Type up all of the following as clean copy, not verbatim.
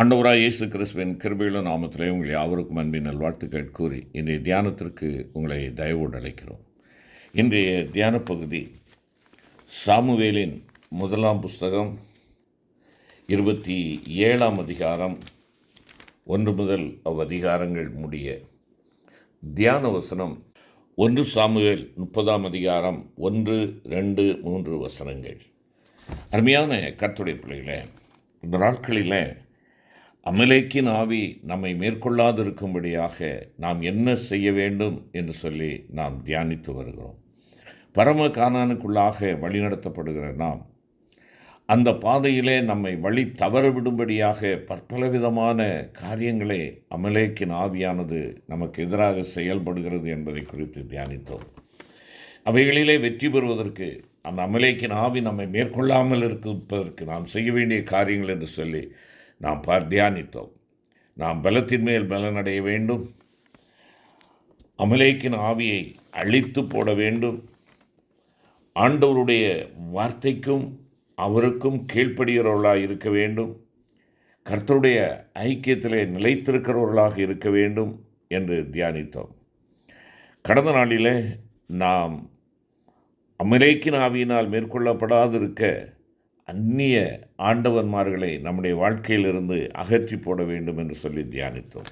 ஆண்டவராய் இயேசு கிறிஸ்துவின் கிருபையுள்ள நாமத்திலே உங்களை யாவருக்கும் அன்பின் நல்வாழ்த்துக்கள் கூறி இன்றைய தியானத்திற்கு உங்களை தயவோடு அழைக்கிறோம். இன்றைய தியான பகுதி சாமுவேலின் முதலாம் புஸ்தகம் 27ஆம் அதிகாரம் 1 முதல் அதிகாரங்கள் முடிய. தியான வசனம் 1 சாமுவேல் 30ஆம் அதிகாரம் 1, 2, 3 வசனங்கள். அருமையான கர்த்தருடைய பிள்ளைகளே, இந்த நாட்களில் அமலேக்கின் ஆவி நம்மை மேற்கொள்ளாதிருக்கும்படியாக நாம் என்ன செய்ய வேண்டும் என்று சொல்லி நாம் தியானித்து வருகிறோம். பரம கானானுக்குள்ளாக வழிநடத்தப்படுகிற நாம் அந்த பாதையிலே நம்மை வழி தவற விடும்படியாக பற்பல விதமான காரியங்களை அமலேக்கின் ஆவியானது நமக்கு எதிராக செயல்படுகிறது என்பதை குறித்து தியானித்தோம். அவைகளிலே வெற்றி பெறுவதற்கு அந்த அமலேக்கின் ஆவி நம்மை மேற்கொள்ளாமல் இருப்பதற்கு நாம் செய்ய வேண்டிய காரியங்கள் என்று சொல்லி நாம் தியானித்தோம். நாம் பலத்தின் மேல் பலனடைய வேண்டும், அமலேக்கின் ஆவியை அழித்து போட வேண்டும், ஆண்டவருடைய வார்த்தைக்கும் அவருக்கும் கீழ்ப்படுகிறவர்களாக இருக்க வேண்டும், கர்த்தருடைய ஐக்கியத்திலே நிலைத்திருக்கிறவர்களாக இருக்க வேண்டும் என்று தியானித்தோம். கடந்த நாளிலே நாம் அமலேக்கின் ஆவியினால் மேற்கொள்ளப்படாதிருக்க அந்நிய ஆண்டவன்மார்களை நம்முடைய வாழ்க்கையிலிருந்து அகற்றி போட வேண்டும் என்று சொல்லி தியானித்தோம்.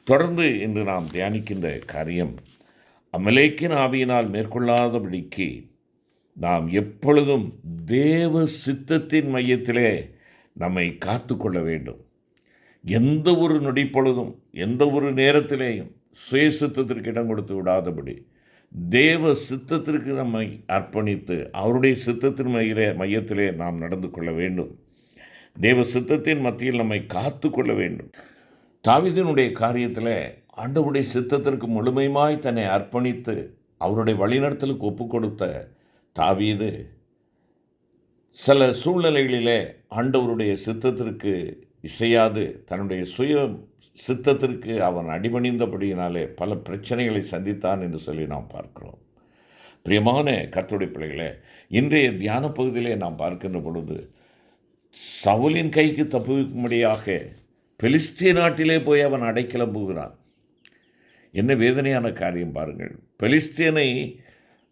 தொடர்ந்து இன்று நாம் தியானிக்கின்ற காரியம், அமலேக்கின் ஆவியினால் மேற்கொள்ளாதபடிக்கு நாம் எப்பொழுதும் தேவ சித்தத்தின் மையத்திலே நம்மை காத்து கொள்ள வேண்டும். எந்த ஒரு நொடிப்பொழுதும் எந்த ஒரு நேரத்திலேயும் சுய சித்தத்திற்கு இடம் கொடுத்து விடாதபடி தேவ சித்தத்திற்கு நம்மை அர்ப்பணித்து அவருடைய சித்தத்தின் மையத்திலே நாம் நடந்து கொள்ள வேண்டும். தேவ சித்தத்தின் மத்தியில் நம்மை காத்து கொள்ள வேண்டும். தாவீதினுடைய காரியத்தில் ஆண்டவருடைய சித்தத்திற்கு முழுமையாய் தன்னை அர்ப்பணித்து அவருடைய வழிநடத்தலுக்கு ஒப்பு கொடுத்த தாவீது சில சூழ்நிலைகளிலே ஆண்டவருடைய சித்தத்திற்கு இசையாது தன்னுடைய சுய சித்தத்திற்கு அவன் அடிபணிந்தபடியினாலே பல பிரச்சனைகளை சந்தித்தான் என்று சொல்லி நாம் பார்க்கிறோம். பிரியமான கர்த்தருடைய பிள்ளைகளே, இன்றைய தியான பகுதியிலே நாம் பார்க்கின்ற பொழுது சவுலின் கைக்கு தப்புவிக்கும்படியாக பெலிஸ்திய நாட்டிலே போய் அவன் அடைக்கலம் போகிறான். என்ன வேதனையான காரியம் பாருங்கள். பெலிஸ்தியனை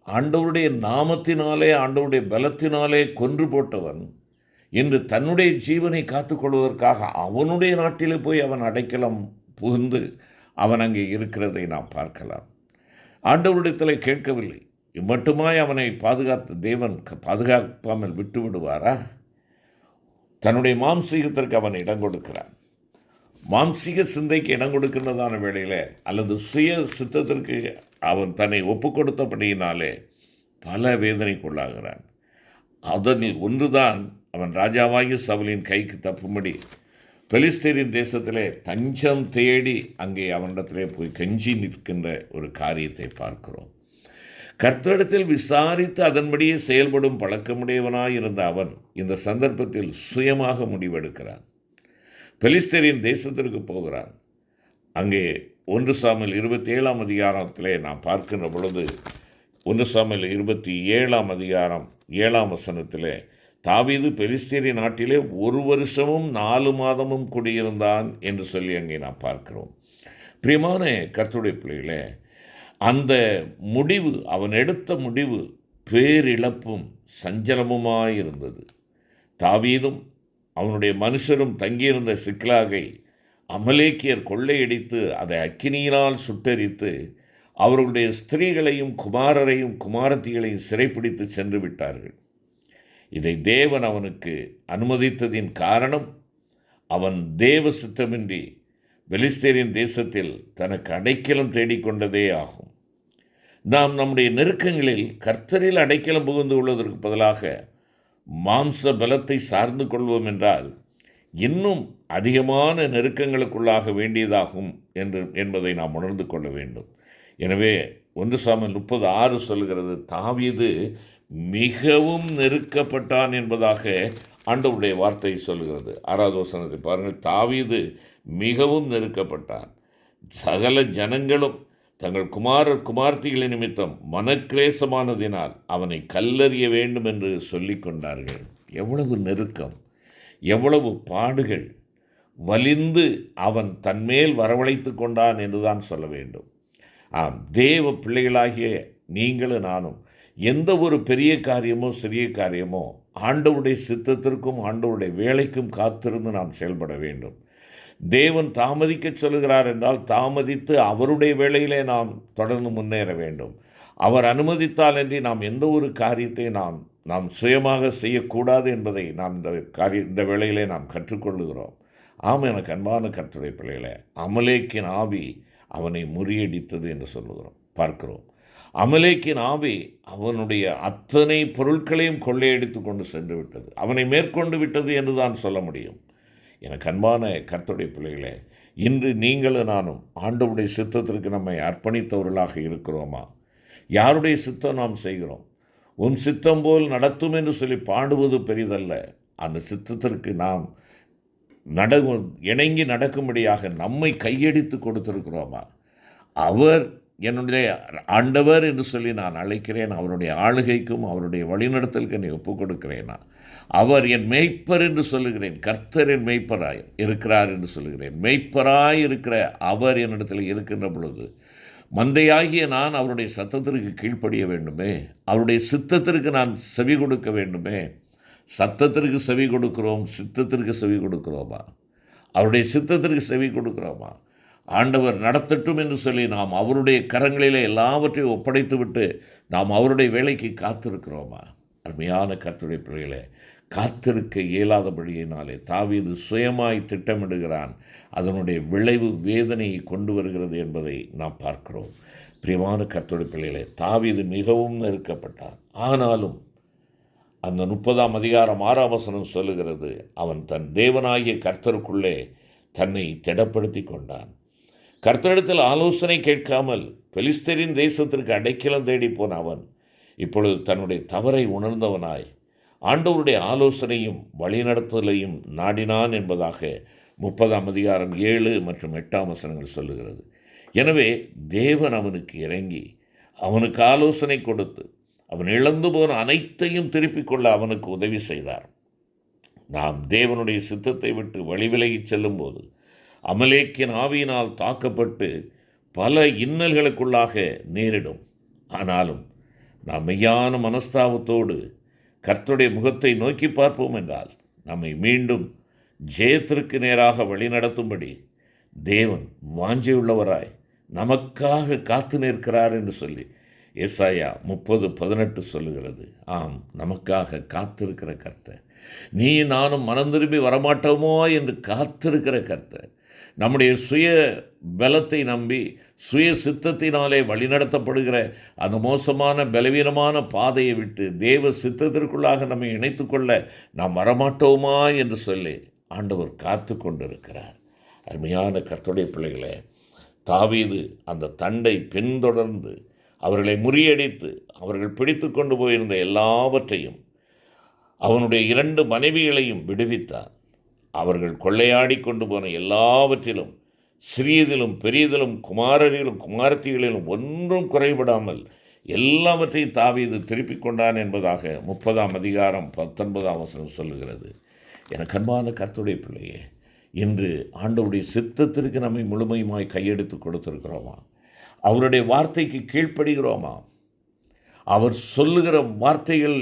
ஆண்டவருடைய நாமத்தினாலே ஆண்டவருடைய பலத்தினாலே கொன்று போட்டவன் இன்று தன்னுடைய ஜீவனை காத்துக்கொள்வதற்காக அவனுடைய நாட்டிலே போய் அவன் அடைக்கலம் புகுந்து அவன் அங்கே இருக்கிறதை நாம் பார்க்கலாம். ஆண்டவரிடத்தில் கேட்கவில்லை, மட்டுமாய் அவனை பாதுகாத்து தேவன் பாதுகாப்பாமல் விட்டு விடுவாரா? தன்னுடைய மாம்சீகத்திற்கு அவன் இடம் கொடுக்கிறான். மாம்சீக சிந்தைக்கு இடம் கொடுக்கின்றதான வேளையில் அல்லது சுய சித்தத்திற்கு அவன் தன்னை ஒப்பு கொடுத்தபடியினாலே பல வேதனைக்குள்ளாகிறான். அதனில் ஒன்றுதான் அவன் ராஜாவாகி சவுலின் கைக்கு தப்பும்படி பெலிஸ்தீரின் தேசத்திலே தஞ்சம் தேடி அங்கே அவனிடத்திலே போய் கெஞ்சி நிற்கின்ற ஒரு காரியத்தை பார்க்கிறோம். கர்த்தரிடத்தில் விசாரித்து அதன்படியே செயல்படும் பழக்கமுடையவனாய் இருந்த அவன் இந்த சந்தர்ப்பத்தில் சுயமாக முடிவெடுக்கிறான். பெலிஸ்தீரின் தேசத்திற்கு போகிறான். அங்கே 1 சாமுவேல் 27ஆம் அதிகாரத்திலே நாம் பார்க்கின்ற பொழுது 1 சாமுவேல் 27ஆம் அதிகாரம் 7ஆம் வசனத்திலே தாவீது பெலிஸ்தீரிய நாட்டிலே 1 வருஷமும் 4 மாதமும் குடியிருந்தான் என்று சொல்லி அங்கே நாம் பார்க்கிறோம். பிரியமான கர்த்தருடைய பிள்ளைகளே, அந்த முடிவு, அவன் எடுத்த முடிவு பேரிழப்பும் சஞ்சலமுமாயிருந்தது. தாவீதும் அவனுடைய மனுஷரும் தங்கியிருந்த சிக்லாகை அமலேக்கியர் கொள்ளையடித்து அதை அக்கினியினால் சுட்டெரித்து அவர்களுடைய ஸ்திரீகளையும் குமாரரையும் குமாரத்திகளையும் சிறைப்பிடித்து சென்று விட்டார்கள். இதை தேவன் அவனுக்கு அனுமதித்ததின் காரணம் அவன் தேவ சித்தமின்றி பெலிஸ்தீரின் தேசத்தில் தனக்கு அடைக்கலம் தேடிக்கொண்டதே ஆகும். நாம் நம்முடைய நெருக்கங்களில் கர்த்தரில் அடைக்கலம் புகுந்து கொள்வதற்கு பதிலாக மாம்ச பலத்தை சார்ந்து கொள்வோம் என்றால் இன்னும் அதிகமான நெருக்கங்களுக்குள்ளாக வேண்டியதாகும் என்பதை நாம் உணர்ந்து கொள்ள வேண்டும். எனவே 1 சாமுவேல் 30:6 சொல்கிறது, தாவீது மிகவும் நெருக்கப்பட்டான் என்பதாக ஆண்டவருடைய வார்த்தை சொல்கிறது. 6வது வசனத்தை பாருங்கள். தாவீது மிகவும் நெருக்கப்பட்டான். சகல ஜனங்களும் தங்கள் குமார்த்திகளின் நிமித்தம் மனக்கிலேசமானதினால் அவனை கல்லறிய வேண்டும் என்று சொல்லி கொண்டார்கள். எவ்வளவு நெருக்கம், எவ்வளவு பாடுகள்! வலிந்து அவன் தன்மேல் வரவழைத்து கொண்டான் என்றுதான் சொல்ல வேண்டும். ஆம், தேவ பிள்ளைகளாகிய நீங்களும் நானும் எந்த ஒரு பெரிய காரியமோ சிறிய காரியமோ ஆண்டவருடைய சித்தத்திற்கும் ஆண்டவருடைய வேலைக்கும் காத்திருந்து நாம் செயல்பட வேண்டும். தேவன் தாமதிக்க சொல்லுகிறார் என்றால் தாமதித்து அவருடைய வேளையிலே நாம் தொடர்ந்து முன்னேற வேண்டும். அவர் அனுமதித்தால் நாம் எந்த ஒரு காரியத்தை நாம் சுயமாக செய்யக்கூடாது என்பதை நாம் இந்த வேளையிலே நாம் கற்றுக்கொள்ளுகிறோம். ஆம், எனக்கு அன்பான கர்த்தருடைய பிள்ளைகளே, அமலேக்கின் ஆவி அவனை முறியடித்தது என்று பார்க்கிறோம். அமலேக்கின் ஆவி அவனுடைய அத்தனை பொருட்களையும் கொள்ளையடித்து கொண்டு சென்று விட்டது, அவனை மேற்கொண்டு விட்டது என்று தான் சொல்ல முடியும். எனக்கு அன்பான கர்த்தருடைய பிள்ளைகளே, இன்று நீங்களும் நானும் ஆண்டவருடைய சித்தத்திற்கு நம்மை அர்ப்பணித்தவர்களாக இருக்கிறோமா? யாருடைய சித்தம் நாம் செய்கிறோம்? உன் சித்தம் போல் நடத்தும் என்று சொல்லி பாடுவது பெரிதல்ல. அந்த சித்தத்திற்கு நாம் இணங்கி நடக்கும்படியாக நம்மை கையடித்து கொடுத்திருக்கிறோமா? அவர் என்னுடைய ஆண்டவர் என்று சொல்லி நான் அழைக்கிறேன். அவருடைய ஆளுகைக்கும் அவருடைய வழிநடத்தலுக்கு என்னை ஒப்புக் கொடுக்கிறேனா? அவர் என் மேய்ப்பர் என்று சொல்லுகிறேன். கர்த்தர் என் மேய்ப்பராய் இருக்கிறார் என்று சொல்லுகிறேன். மேய்ப்பராய் இருக்கிற அவர் என்னிடத்தில் இருக்கின்ற பொழுது மந்தையாகிய நான் அவருடைய சத்தத்திற்கு கீழ்ப்படிய வேண்டுமே, அவருடைய சித்தத்திற்கு நான் செவி கொடுக்க வேண்டுமே. சத்தத்திற்கு செவி கொடுக்கிறோம், சித்தத்திற்கு செவி கொடுக்கிறோமா? அவருடைய சித்தத்திற்கு செவி கொடுக்கிறோமா? ஆண்டவர் நடத்தட்டும் என்று சொல்லி நாம் அவருடைய கரங்களிலே எல்லாவற்றையும் ஒப்படைத்து விட்டு நாம் அவருடைய வேலைக்கு காத்திருக்கிறோமா? அருமையான கர்த்தருடைய பிள்ளைகளே, காத்திருக்க இயலாதபடியினாலே தாவீது சுயமாய் திட்டமிடுகிறான். அதனுடைய விளைவு வேதனையை கொண்டு வருகிறது என்பதை நாம் பார்க்கிறோம். பிரியமான கர்த்தருடைய பிள்ளைகளே, தாவீது மிகவும் நெருக்கப்பட்டான். ஆனாலும் அந்த 30ஆம் அதிகாரம் 6ஆம் வசனம் சொல்லுகிறது, அவன் தன் தேவனாகிய கர்த்தருக்குள்ளே தன்னை திடப்படுத்தி கொண்டான். கர்த்தரிடத்தில் ஆலோசனை கேட்காமல் பெலிஸ்தரின் தேசத்திற்கு அடைக்கலம் தேடி போன அவன் இப்பொழுது தன்னுடைய தவறை உணர்ந்தவனாய் ஆண்டவருடைய ஆலோசனையும் வழிநடத்தலையும் நாடினான் என்பதாக 30ஆம் அதிகாரம் 7 மற்றும் 8ஆம் வசனங்கள் சொல்லுகிறது. எனவே தேவன் அவனுக்கு இறங்கி அவனுக்கு ஆலோசனை கொடுத்து அவன் இழந்து போன அனைத்தையும் திருப்பிக் கொள்ள அவனுக்கு உதவி செய்தார். நாம் தேவனுடைய சித்தத்தை விட்டு வழிவிலகிச் செல்லும்போது அமலேக்கின் ஆவியினால் தாக்கப்பட்டு பல இன்னல்களுக்குள்ளாக நேரிடும். ஆனாலும் நாம் மெய்யான மனஸ்தாபத்தோடு கர்த்தருடைய முகத்தை நோக்கி பார்ப்போம் என்றால் நம்மை மீண்டும் ஜெயத்திற்கு நேராக வழிநடத்தும்படி தேவன் வாஞ்சையுள்ளவராய் நமக்காக காத்து நிற்கிறார் என்று சொல்லி ஏசாயா 30:18 சொல்லுகிறது. ஆம், நமக்காக காத்திருக்கிற கர்த்தர், நீ நானும் மனம் திரும்பி வரமாட்டோமோ என்று காத்திருக்கிற கர்த்தர், நம்முடைய சுய பலத்தை நம்பி சுய சித்தத்தினாலே வழிநடத்தப்படுகிற அந்த மோசமான பலவீனமான பாதையை விட்டு தேவ சித்தத்திற்குள்ளாக நம்மை இணைத்து கொள்ள நாம் வரமாட்டோமா என்று சொல்லி ஆண்டவர் காத்து கொண்டிருக்கிறார். அருமையான கர்த்தருடைய பிள்ளைகளே, தாவீது அந்த தண்டை பின்தொடர்ந்து அவர்களை முறியடித்து அவர்கள் பிடித்து கொண்டு போயிருந்த எல்லாவற்றையும் அவனுடைய 2 மனைவிகளையும் விடுவித்தார். அவர்கள் கொள்ளையாடி கொண்டு போன எல்லாவற்றிலும் சிறியதிலும் பெரியதிலும் குமாரரிலும் குமாரத்திகளிலும் ஒன்றும் குறைபடாமல் எல்லாவற்றையும் தாவீது திருப்பிக் கொண்டான் என்பதாக 30ஆம் அதிகாரம் 19ஆம் வசனம் சொல்லுகிறது. எனக்கு அன்பான கர்த்தருடைய பிள்ளையே, இன்று ஆண்டவருடைய சித்தத்திற்கு நம்மை முழுமையுமாய் கையெடுத்து கொடுத்திருக்கிறோமா? அவருடைய வார்த்தைக்கு கீழ்ப்படுகிறோமா? அவர் சொல்லுகிற வார்த்தைகள்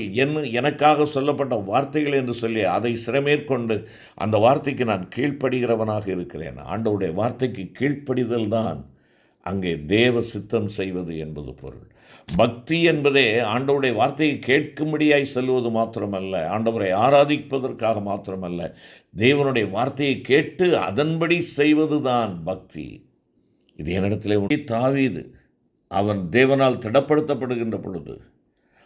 எனக்காக சொல்லப்பட்ட வார்த்தைகள் என்று சொல்லி அதை சிறமேற்கொண்டு அந்த வார்த்தைக்கு நான் கீழ்ப்படுகிறவனாக இருக்கிறேன். ஆண்டவருடைய வார்த்தைக்கு கீழ்ப்படிதல் தான் அங்கே தேவ சித்தம் செய்வது என்பது பொருள். பக்தி என்பதே ஆண்டவருடைய வார்த்தையை கேட்கும்படியாய் செல்வது மாத்திரமல்ல, ஆண்டவரை ஆராதிப்பதற்காக மாத்திரமல்ல, தேவனுடைய வார்த்தையை கேட்டு அதன்படி செய்வது தான் பக்தி. இது என்னிடத்திலே தாவீது அவன் தேவனால் திடப்படுத்தப்படுகின்ற பொழுது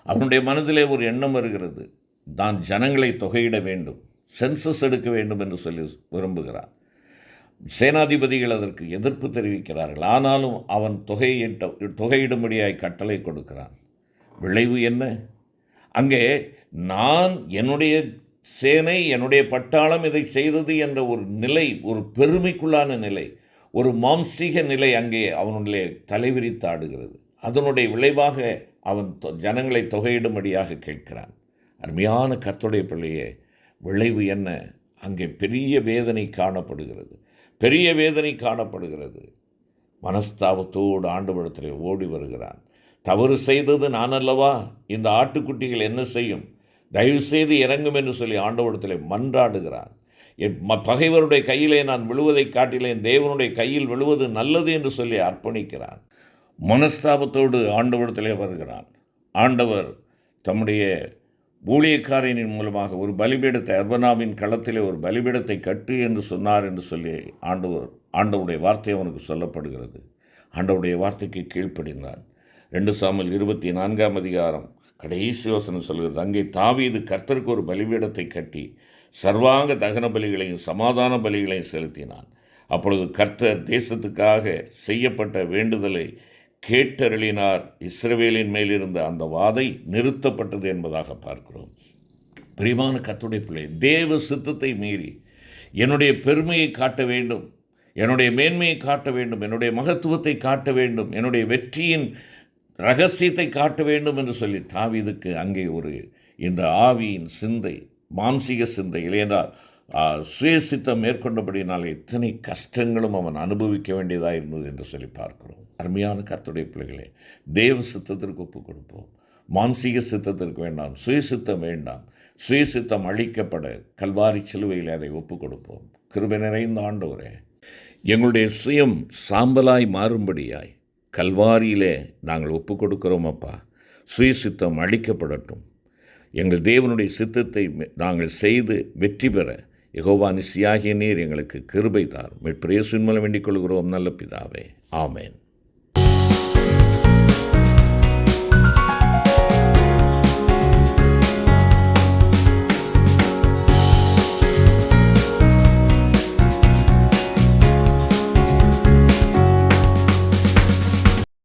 அவனுடைய மனதிலே ஒரு எண்ணம் வருகிறது, தான் ஜனங்களை தொகையிட வேண்டும், சென்சஸ் எடுக்க வேண்டும் என்று சொல்லி விரும்புகிறார். சேனாதிபதிகள் அதற்கு எதிர்ப்பு தெரிவிக்கிறார்கள். ஆனாலும் அவன் தொகையிடும்படியாய் கட்டளை கொடுக்கிறான். விளைவு என்ன? அங்கே நான் என்னுடைய சேனை என்னுடைய பட்டாளம் இதை செய்தது என்ற ஒரு நிலை, ஒரு பெருமைக்குள்ளான நிலை, ஒரு மாம்சீக நிலை அங்கே அவனுடைய தலைவிரித்தாடுகிறது. அதனுடைய விளைவாக அவன் ஜனங்களை தொகையிடும்படியாக கேட்கிறான். அருமையான கர்த்தருடைய பிள்ளையே, விளைவு என்ன? அங்கே பெரிய வேதனை காணப்படுகிறது, பெரிய வேதனை காணப்படுகிறது. மனஸ்தாபத்தோடு ஆண்டவரிடத்தில் ஓடி வருகிறான். தவறு செய்தது நான் அல்லவா, இந்த ஆட்டுக்குட்டிகள் என்ன செய்யும், தயவு செய்து இறங்கும் என்று சொல்லி ஆண்டவரிடத்தில் மன்றாடுகிறான். என் பகைவருடைய கையிலே நான் விழுவதை காட்டிலேன் தேவனுடைய கையில் விழுவது நல்லது என்று சொல்லி அர்ப்பணிக்கிறான். மனஸ்தாபத்தோடு ஆண்டவரிடத்திலே வருகிறான். ஆண்டவர் தம்முடைய ஊழியக்காரனின் மூலமாக ஒரு பலிபீடத்தை, அர்பனாவின் களத்திலே ஒரு பலிபீடத்தை கட்டு என்று சொன்னார் என்று சொல்லி ஆண்டவருடைய வார்த்தை அவனுக்கு சொல்லப்படுகிறது. ஆண்டவருடைய வார்த்தைக்கு கீழ்ப்படிந்தான். 2 சாமுவேல் 24 கடைசி வசனம் சொல்கிறது, அங்கே தாவீது கர்த்தருக்கு ஒரு பலிபீடத்தை கட்டி சர்வாங்க தகன பலிகளையும் சமாதான பலிகளையும் செலுத்தினான். அப்பொழுது கர்த்தர் தேசத்துக்காக செய்யப்பட்ட வேண்டுதலை கேட்டருளினார். இஸ்ரவேலின் மேலிருந்த அந்த வாதை நிறுத்தப்பட்டது என்பதாக பார்க்கிறோம். பிரியமான கர்த்தருடைய பிள்ளை, தேவ சித்தத்தை மீறி என்னுடைய பெருமையை காட்ட வேண்டும், என்னுடைய மேன்மையை காட்ட வேண்டும், என்னுடைய மகத்துவத்தை காட்ட வேண்டும், என்னுடைய வெற்றியின் ரகசியத்தை காட்ட வேண்டும் என்று சொல்லி தாவீதுக்கு அங்கே இந்த ஆவியின் சிந்தை, மாம்சீக சிந்தை இல்லையென்றால் சுயசித்தம் மேற்கொண்டபடினால் எத்தனை கஷ்டங்களும் அவன் அனுபவிக்க வேண்டியதாக இருந்தது என்று சொல்லி பார்க்கிறோம். அருமையான கர்த்தருடைய பிள்ளைகளே, தேவ சித்தத்திற்கு ஒப்புக் கொடுப்போம். மாம்சீக சித்தத்திற்கு வேண்டாம், சுயசித்தம் வேண்டாம். சுயசித்தம் அழிக்கப்பட கல்வாரி சிலுவையில் அதை ஒப்புக் கொடுப்போம். கிருபை நிறைந்த ஆண்டவரே, எங்களுடைய சுயம் சாம்பலாய் மாறும்படியாய் கல்வாரியிலே நாங்கள் ஒப்புக் கொடுக்கிறோம். அப்பா, சுயசித்தம் அழிக்கப்படட்டும். எங்கள் தேவனுடைய சித்தத்தை நாங்கள் செய்து வெற்றி பெற யெகோவா நிசியாகிய நீர் எங்களுக்கு கிருபை தாரும். மீட்பர் இயேசுவின் மூலம் வேண்டிக் கொள்கிறோம் நல்ல பிதாவே, ஆமென்.